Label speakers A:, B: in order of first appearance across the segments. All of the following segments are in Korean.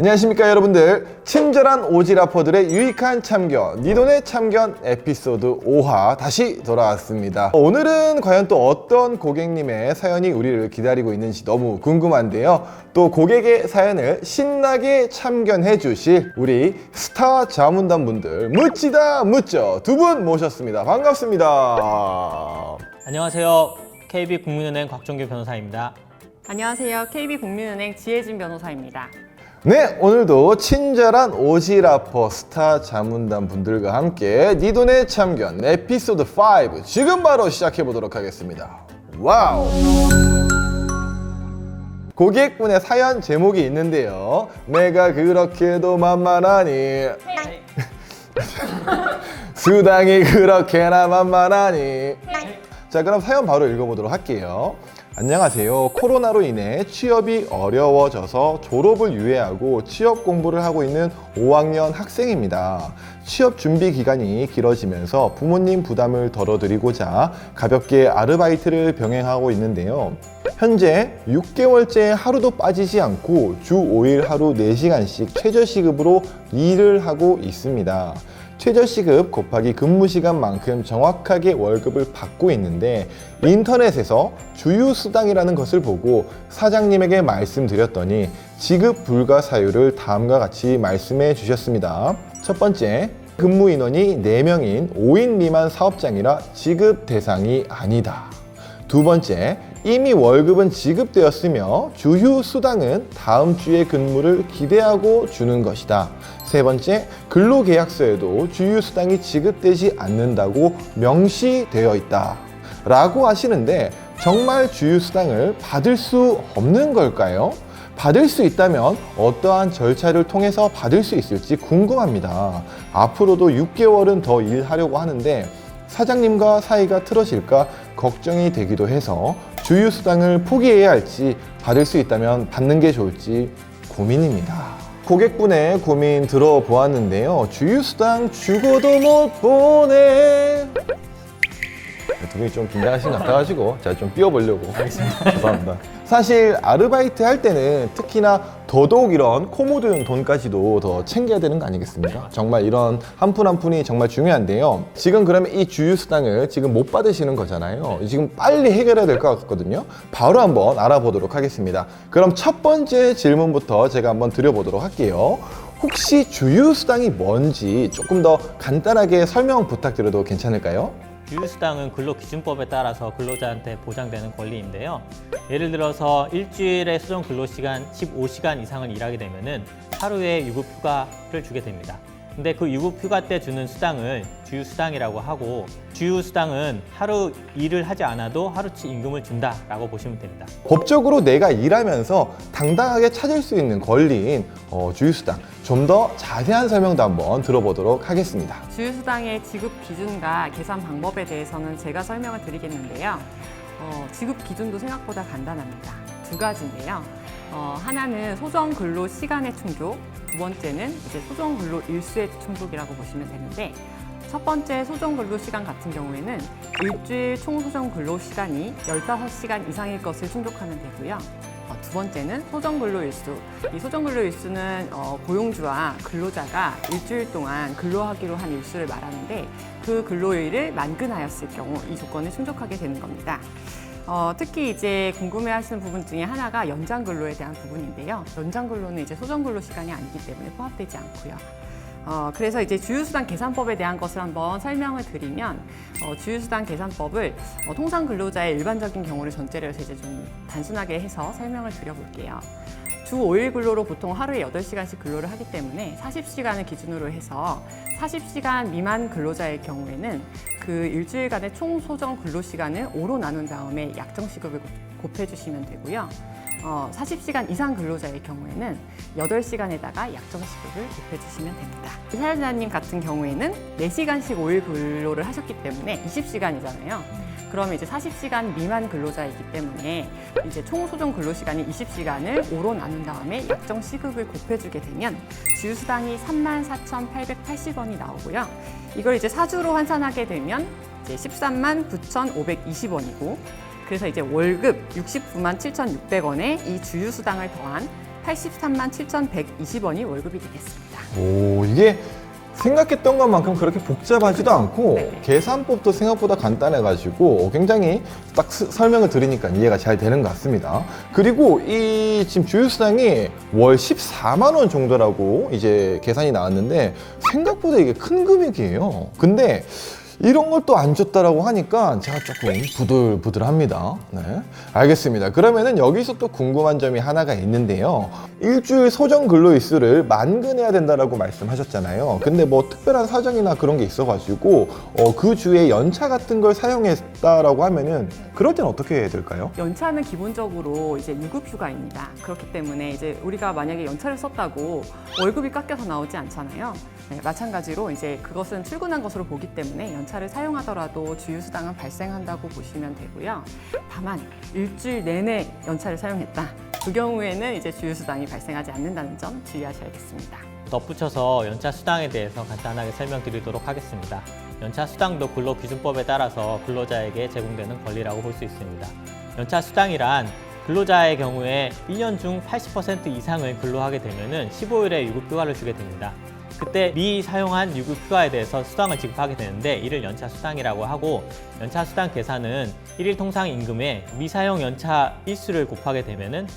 A: 안녕하십니까 여러분들. 친절한 오지라퍼들의 유익한 참견, 니 돈의 참견 에피소드 5화 다시 돌아왔습니다. 오늘은 과연 또 어떤 고객님의 사연이 우리를 기다리고 있는지 너무 궁금한데요. 또 고객의 사연을 신나게 참견해 주실 우리 스타 자문단 분들 묻지다 묻죠 두 분 모셨습니다. 반갑습니다.
B: 안녕하세요. KB국민은행 곽종규 변호사입니다.
C: 안녕하세요. KB국민은행 지혜진 변호사입니다.
A: 네, 오늘도 친절한 오지라퍼 스타 자문단 분들과 함께 니 돈의 참견 에피소드 5 지금 바로 시작해 보도록 하겠습니다. 와우! 고객분의 사연 제목이 있는데요. 내가 그렇게도 만만하니 수당이 그렇게나 만만하니. 자, 그럼 사연 바로 읽어보도록 할게요. 안녕하세요. 코로나로 인해 취업이 어려워져서 졸업을 유예하고 취업 공부를 하고 있는 5학년 학생입니다. 취업 준비 기간이 길어지면서 부모님 부담을 덜어드리고자 가볍게 아르바이트를 병행하고 있는데요. 현재 6개월째 하루도 빠지지 않고 주 5일 하루 4시간씩 최저시급으로 일을 하고 있습니다. 최저시급 곱하기 근무시간만큼 정확하게 월급을 받고 있는데 인터넷에서 주유수당이라는 것을 보고 사장님에게 말씀드렸더니 지급 불가 사유를 다음과 같이 말씀해 주셨습니다. 첫 번째, 근무 인원이 4명인 5인 미만 사업장이라 지급 대상이 아니다. 두 번째, 이미 월급은 지급되었으며 주휴수당은 다음 주의 근무를 기대하고 주는 것이다. 세 번째, 근로계약서에도 주휴수당이 지급되지 않는다고 명시되어 있다. 라고 하시는데 정말 주휴수당을 받을 수 없는 걸까요? 받을 수 있다면 어떠한 절차를 통해서 받을 수 있을지 궁금합니다. 앞으로도 6개월은 더 일하려고 하는데 사장님과 사이가 틀어질까 걱정이 되기도 해서 주휴수당을 포기해야 할지 받을 수 있다면 받는 게 좋을지 고민입니다. 고객분의 고민 들어보았는데요. 주휴수당 주고도 못 보내. 두 분이 좀 긴장하신 것 같아가지고 제가 좀 띄워보려고 하겠습니다. 죄송합니다. 사실 아르바이트 할 때는 특히나 더더욱 이런 코 묻은 돈까지도 더 챙겨야 되는 거 아니겠습니까? 정말 이런 한 푼 한 푼이 정말 중요한데요. 지금 그러면 이 주휴수당을 지금 못 받으시는 거잖아요. 지금 빨리 해결해야 될 것 같거든요. 바로 한번 알아보도록 하겠습니다. 그럼 첫 번째 질문부터 제가 한번 드려보도록 할게요. 혹시 주휴수당이 뭔지 조금 더 간단하게 설명 부탁드려도 괜찮을까요?
B: 주휴수당은 근로기준법에 따라서 근로자한테 보장되는 권리인데요. 예를 들어서 일주일에 수정 근로시간 15시간 이상을 일하게 되면은 하루에 유급휴가를 주게 됩니다. 근데 그 유급휴가 때 주는 수당을 주휴수당이라고 하고, 주휴수당은 하루 일을 하지 않아도 하루치 임금을 준다라고 보시면 됩니다.
A: 법적으로 내가 일하면서 당당하게 찾을 수 있는 권리인 주휴수당, 좀 더 자세한 설명도 한번 들어보도록 하겠습니다.
C: 주휴수당의 지급 기준과 계산 방법에 대해서는 제가 설명을 드리겠는데요. 지급 기준도 생각보다 간단합니다. 두 가지인데요. 하나는 소정 근로 시간의 충족, 두 번째는 이제 소정 근로 일수의 충족이라고 보시면 되는데, 첫 번째 소정 근로 시간 같은 경우에는 일주일 총 소정 근로 시간이 15시간 이상일 것을 충족하면 되고요. 두 번째는 소정 근로 일수. 이 소정 근로 일수는 고용주와 근로자가 일주일 동안 근로하기로 한 일수를 말하는데, 그 근로일을 만근하였을 경우 이 조건을 충족하게 되는 겁니다. 특히 이제 궁금해하시는 부분 중에 하나가 연장 근로에 대한 부분인데요. 연장 근로는 이제 소정 근로 시간이 아니기 때문에 포함되지 않고요. 그래서 이제 주휴수당 계산법에 대한 것을 한번 설명을 드리면, 주휴수당 계산법을 통상 근로자의 일반적인 경우를 전제로 해서 이제 좀 단순하게 해서 설명을 드려볼게요. 주 5일 근로로 보통 하루에 8시간씩 근로를 하기 때문에 40시간을 기준으로 해서 40시간 미만 근로자의 경우에는 그 일주일간의 총 소정 근로 시간을 5로 나눈 다음에 약정시급을 곱해주시면 되고요. 40시간 이상 근로자의 경우에는 8시간에다가 약정시급을 곱해주시면 됩니다. 사연자님 같은 경우에는 4시간씩 5일 근로를 하셨기 때문에 20시간이잖아요. 그러면 이제 40시간 미만 근로자이기 때문에 이제 총 소정 근로 시간이 20시간을 5로 나눈 다음에 약정 시급을 곱해주게 되면 주휴수당이 34,880원이 나오고요. 이걸 이제 사주로 환산하게 되면 이제 139,520원이고, 그래서 이제 월급 69만 7,600원에 이 주휴수당을 더한 83만 7,120원이 월급이 되겠습니다.
A: 오, 이게 생각했던 것만큼 그렇게 복잡하지도 않고
C: 네.
A: 계산법도 생각보다 간단해가지고 굉장히 딱 설명을 들으니까 이해가 잘 되는 것 같습니다. 그리고 이 지금 주휴수당이 월 14만 원 정도라고 이제 계산이 나왔는데 생각보다 이게 큰 금액이에요. 근데 이런 걸 또 안 줬다라고 하니까 제가 조금 부들부들합니다. 네, 알겠습니다. 그러면은 여기서 또 궁금한 점이 하나가 있는데요. 일주일 소정 근로일수를 만근해야 된다라고 말씀하셨잖아요. 근데 뭐 특별한 사정이나 그런 게 있어가지고 그 주에 연차 같은 걸 사용했다라고 하면은 그럴 때는 어떻게 해야 될까요?
C: 연차는 기본적으로 이제 유급휴가입니다. 그렇기 때문에 이제 우리가 만약에 연차를 썼다고 월급이 깎여서 나오지 않잖아요. 네, 마찬가지로 이제 그것은 출근한 것으로 보기 때문에 연차를 사용하더라도 주휴수당은 발생한다고 보시면 되고요. 다만 일주일 내내 연차를 사용했다. 그 경우에는 이제 주휴수당이 발생하지 않는다는 점 주의하셔야겠습니다.
B: 덧붙여서 연차 수당에 대해서 간단하게 설명드리도록 하겠습니다. 연차 수당도 근로기준법에 따라서 근로자에게 제공되는 권리라고 볼 수 있습니다. 연차 수당이란 근로자의 경우에 1년 중 80% 이상을 근로하게 되면 15일의 유급휴가를 주게 됩니다. 그때 미사용한 유급휴가에 대해서 수당을 지급하게 되는데 이를 연차 수당이라고 하고, 연차 수당 계산은 일일 통상 임금에 미사용 연차 일수를 곱하게 되면은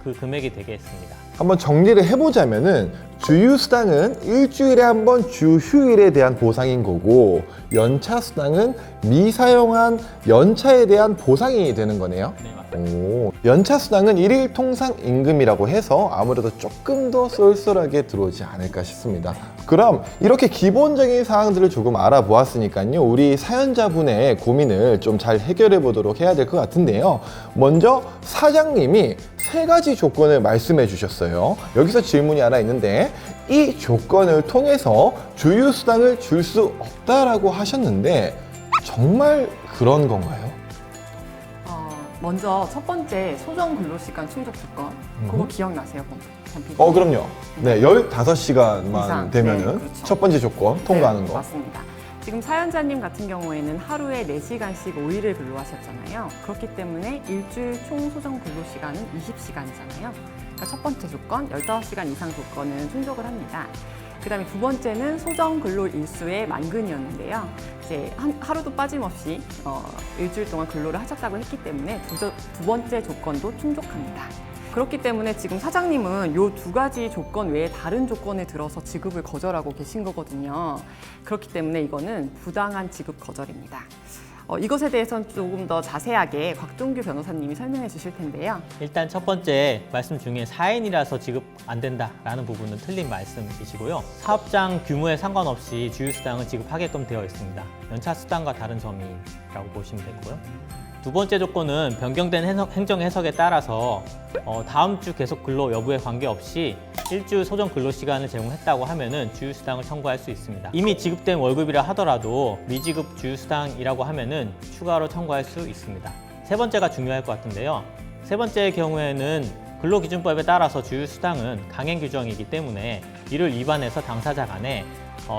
B: 그 금액이 되겠습니다.
A: 한번 정리를 해보자면은 주휴수당은 일주일에 한 번 주휴일에 대한 보상인 거고, 연차수당은 미사용한 연차에 대한 보상이 되는 거네요.
B: 네, 맞습니다.
A: 오, 연차수당은 일일 통상 임금이라고 해서 아무래도 조금 더 쏠쏠하게 들어오지 않을까 싶습니다. 그럼 이렇게 기본적인 사항들을 조금 알아보았으니까요, 우리 사연자분의 고민을 좀 잘 해결해 보도록 해야 될 것 같은데요. 먼저 사장님이 3가지 조건을 말씀해 주셨어요. 여기서 질문이 하나 있는데, 이 조건을 통해서 주휴수당을 줄 수 없다라고 하셨는데 정말 그런 건가요?
C: 먼저 첫 번째 소정 근로시간 충족 조건, 그거 기억나세요, 범피디?
A: 그럼요. 네, 15시간만
C: 이상.
A: 되면은
C: 네, 그렇죠.
A: 첫 번째 조건 통과하는
C: 네,
A: 거.
C: 맞습니다. 지금 사연자님 같은 경우에는 하루에 4시간씩 5일을 근로하셨잖아요. 그렇기 때문에 일주일 총 소정 근로시간은 20시간이잖아요. 그러니까 첫 번째 조건, 15시간 이상 조건은 충족을 합니다. 그 다음에 두 번째는 소정 근로 일수의 만근이었는데요. 이제 하루도 빠짐없이 일주일 동안 근로를 하셨다고 했기 때문에 두 번째 조건도 충족합니다. 그렇기 때문에 지금 사장님은 이 2가지 조건 외에 다른 조건에 들어서 지급을 거절하고 계신 거거든요. 그렇기 때문에 이거는 부당한 지급 거절입니다. 이것에 대해서는 조금 더 자세하게 곽종규 변호사님이 설명해 주실 텐데요.
B: 일단 첫 번째 말씀 중에 4인이라서 지급 안 된다라는 부분은 틀린 말씀이시고요. 사업장 규모에 상관없이 주휴수당을 지급하게끔 되어 있습니다. 연차 수당과 다른 점이라고 보시면 되고요. 두 번째 조건은 변경된 행정 해석에 따라서 다음 주 계속 근로 여부에 관계없이 일주 소정 근로 시간을 제공했다고 하면은 주휴수당을 청구할 수 있습니다. 이미 지급된 월급이라 하더라도 미지급 주휴수당이라고 하면은 추가로 청구할 수 있습니다. 세 번째가 중요할 것 같은데요. 세 번째의 경우에는 근로기준법에 따라서 주휴수당은 강행 규정이기 때문에 이를 위반해서 당사자 간에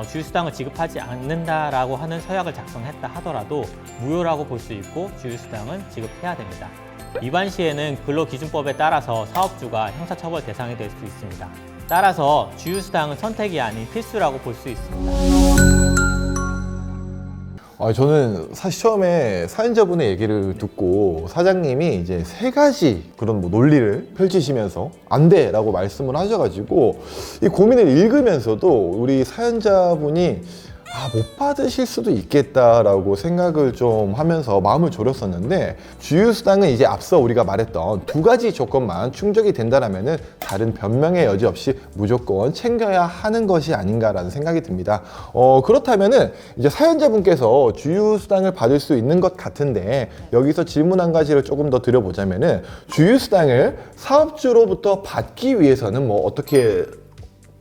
B: 주휴수당을 지급하지 않는다라고 하는 서약을 작성했다 하더라도 무효라고 볼 수 있고 주휴수당은 지급해야 됩니다. 위반 시에는 근로기준법에 따라서 사업주가 형사처벌 대상이 될 수 있습니다. 따라서 주휴수당은 선택이 아닌 필수라고 볼 수 있습니다.
A: 저는 사실 처음에 사연자분의 얘기를 듣고 사장님이 이제 3가지 그런 뭐 논리를 펼치시면서 안 돼라고 말씀을 하셔가지고 이 고민을 읽으면서도 우리 사연자분이 못 받으실 수도 있겠다라고 생각을 좀 하면서 마음을 졸였었는데, 주휴수당은 이제 앞서 우리가 말했던 2가지 조건만 충족이 된다라면은 다른 변명의 여지 없이 무조건 챙겨야 하는 것이 아닌가라는 생각이 듭니다. 그렇다면은 이제 사연자분께서 주휴수당을 받을 수 있는 것 같은데, 여기서 질문 한 가지를 조금 더 드려보자면은 주휴수당을 사업주로부터 받기 위해서는 뭐 어떻게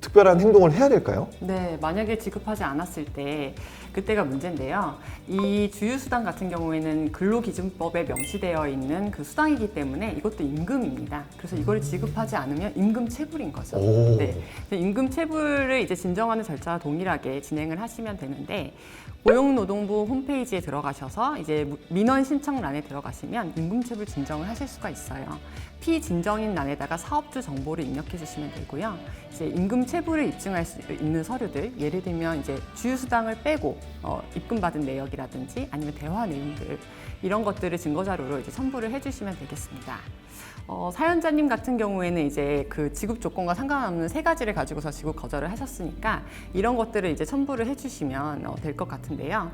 A: 특별한 행동을 해야 될까요?
C: 네, 만약에 지급하지 않았을 때 그때가 문제인데요. 이 주휴수당 같은 경우에는 근로기준법에 명시되어 있는 그 수당이기 때문에 이것도 임금입니다. 그래서 이걸 지급하지 않으면 임금 체불인 거죠.
A: 오.
C: 네. 임금 체불을 이제 진정하는 절차와 동일하게 진행을 하시면 되는데, 고용노동부 홈페이지에 들어가셔서 이제 민원 신청란에 들어가시면 임금체불 진정을 하실 수가 있어요. 피진정인 란에다가 사업주 정보를 입력해 주시면 되고요. 이제 임금체불을 입증할 수 있는 서류들, 예를 들면 이제 주휴수당을 빼고 입금받은 내역이라든지 아니면 대화 내용들, 이런 것들을 증거자료로 이제 첨부를 해주시면 되겠습니다. 사연자님 같은 경우에는 이제 그 지급 조건과 상관없는 3가지를 가지고서 지급 거절을 하셨으니까 이런 것들을 이제 첨부를 해주시면 될 것 같은데요.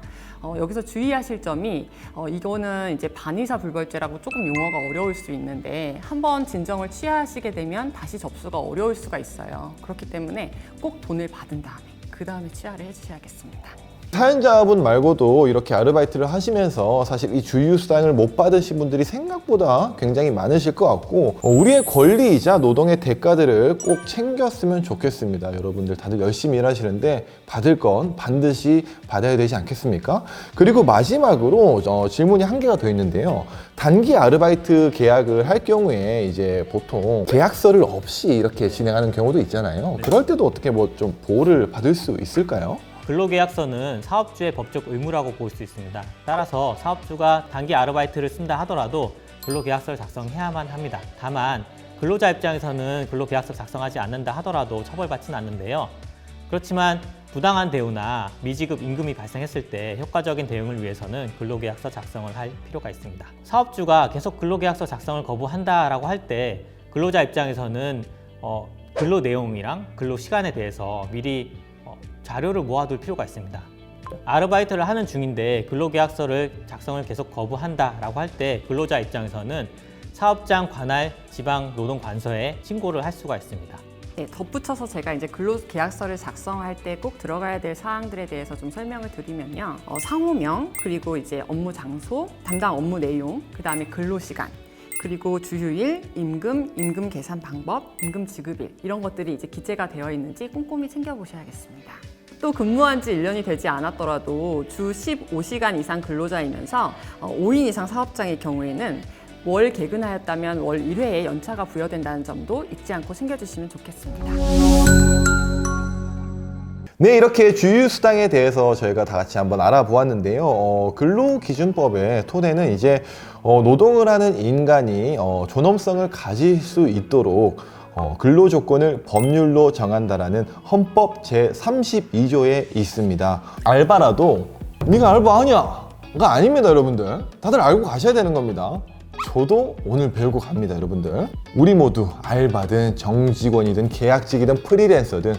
C: 여기서 주의하실 점이 이거는 이제 반의사 불벌죄라고 조금 용어가 어려울 수 있는데, 한번 진정을 취하시게 되면 다시 접수가 어려울 수가 있어요. 그렇기 때문에 꼭 돈을 받은 다음에 그 다음에 취하를 해주셔야겠습니다.
A: 사연자분 말고도 이렇게 아르바이트를 하시면서 사실 이 주휴수당을 못 받으신 분들이 생각보다 굉장히 많으실 것 같고, 우리의 권리이자 노동의 대가들을 꼭 챙겼으면 좋겠습니다. 여러분들 다들 열심히 일하시는데 받을 건 반드시 받아야 되지 않겠습니까? 그리고 마지막으로 질문이 한 개가 더 있는데요. 단기 아르바이트 계약을 할 경우에 이제 보통 계약서를 없이 이렇게 진행하는 경우도 있잖아요. 그럴 때도 어떻게 뭐 좀 보호를 받을 수 있을까요?
B: 근로계약서는 사업주의 법적 의무라고 볼 수 있습니다. 따라서 사업주가 단기 아르바이트를 쓴다 하더라도 근로계약서를 작성해야만 합니다. 다만 근로자 입장에서는 근로계약서 작성하지 않는다 하더라도 처벌받지는 않는데요. 그렇지만 부당한 대우나 미지급 임금이 발생했을 때 효과적인 대응을 위해서는 근로계약서 작성을 할 필요가 있습니다. 사업주가 계속 근로계약서 작성을 거부한다라고 할 때 근로자 입장에서는 근로 내용이랑 근로 시간에 대해서 미리 자료를 모아둘 필요가 있습니다. 아르바이트를 하는 중인데 근로계약서를 작성을 계속 거부한다라고 할 때 근로자 입장에서는 사업장 관할 지방노동관서에 신고를 할 수가 있습니다.
C: 네, 덧붙여서 제가 이제 근로계약서를 작성할 때 꼭 들어가야 될 사항들에 대해서 좀 설명을 드리면요. 상호명, 그리고 이제 업무 장소, 담당 업무 내용, 그 다음에 근로시간, 그리고 주휴일, 임금 계산 방법, 임금 지급일, 이런 것들이 이제 기재가 되어 있는지 꼼꼼히 챙겨보셔야겠습니다. 또 근무한 지 1년이 되지 않았더라도 주 15시간 이상 근로자이면서 5인 이상 사업장의 경우에는 월 개근하였다면 월 1회에 연차가 부여된다는 점도 잊지 않고 챙겨주시면 좋겠습니다.
A: 네, 이렇게 주휴수당에 대해서 저희가 다 같이 한번 알아보았는데요. 근로기준법의 토대는 이제 노동을 하는 인간이 존엄성을 가질 수 있도록 근로조건을 법률로 정한다라는 헌법 제32조에 있습니다. 알바라도 네가 알바 아니야? 가 아닙니다, 여러분들. 다들 알고 가셔야 되는 겁니다. 저도 오늘 배우고 갑니다, 여러분들. 우리 모두 알바든 정직원이든 계약직이든 프리랜서든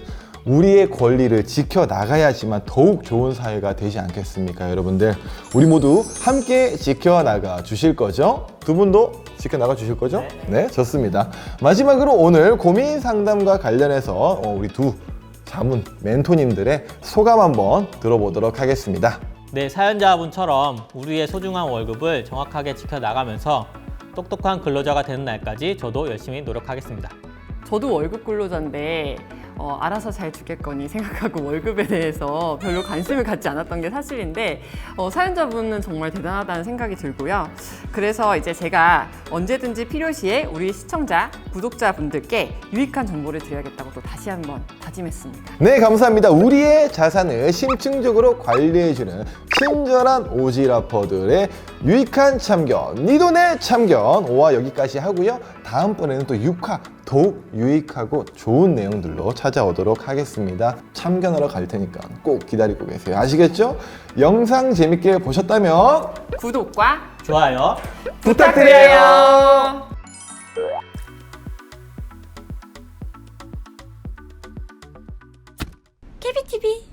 A: 우리의 권리를 지켜나가야지만 더욱 좋은 사회가 되지 않겠습니까, 여러분들? 우리 모두 함께 지켜나가 주실 거죠? 두 분도 지켜나가 주실 거죠? 네, 좋습니다. 마지막으로 오늘 고민 상담과 관련해서 우리 두 자문 멘토님들의 소감 한번 들어보도록 하겠습니다.
B: 네, 사연자분처럼 우리의 소중한 월급을 정확하게 지켜나가면서 똑똑한 근로자가 되는 날까지 저도 열심히 노력하겠습니다.
C: 저도 월급 근로자인데 알아서 잘 주겠거니 생각하고 월급에 대해서 별로 관심을 갖지 않았던 게 사실인데, 사연자분은 정말 대단하다는 생각이 들고요. 그래서 이제 제가 언제든지 필요시에 우리 시청자, 구독자분들께 유익한 정보를 드려야겠다고 또 다시 한번 다짐했습니다.
A: 네, 감사합니다. 우리의 자산을 심층적으로 관리해주는 친절한 오지라퍼들의 유익한 참견, 니 돈의 참견 5화 여기까지 하고요. 다음번에는 또 6화 더욱 유익하고 좋은 내용들로 찾아오도록 하겠습니다. 참견하러 갈 테니까 꼭 기다리고 계세요. 아시겠죠? 영상 재밌게 보셨다면
C: 구독과
B: 좋아요
C: 부탁드려요.
D: 케비TV